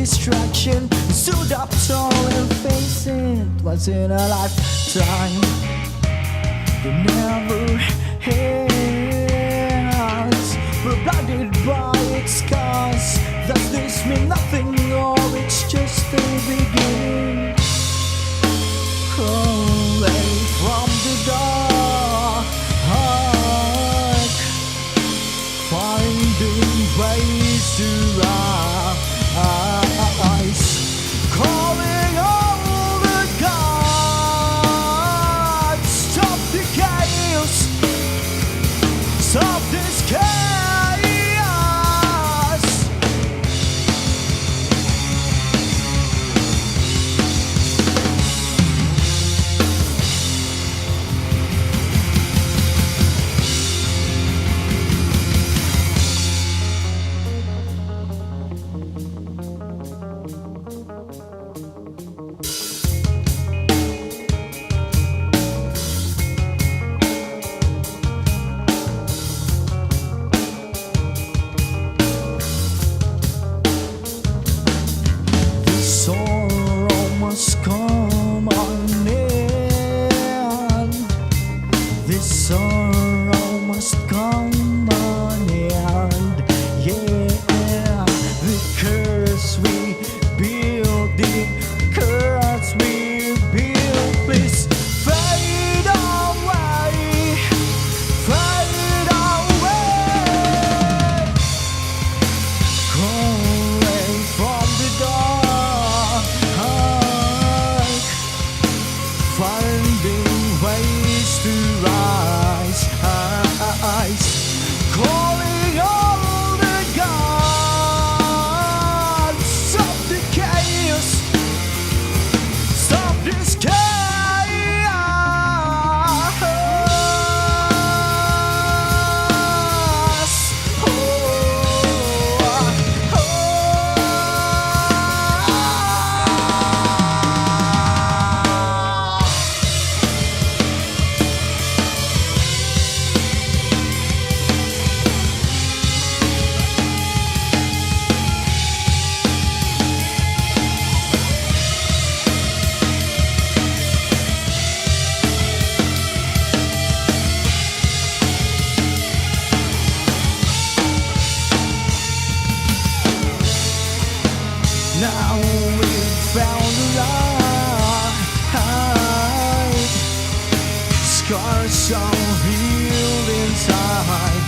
distraction. Stood up tall and face it. Once in a lifetime, they never ends. We're blinded by its scars. Does this mean nothing, or it's just the beginning? Crawling from the dark, finding ways to rise, calling all the gods. Stop the chaos, stop this chaos. Come on in. This sorrow must come on in. Yeah, the curse we build, the curse we build, please fade away, fade away. Calling from the dark, finding ways to rise, calling all the gods. Stop the chaos, stop this chaos. Now we've found the light. Scars are healed inside.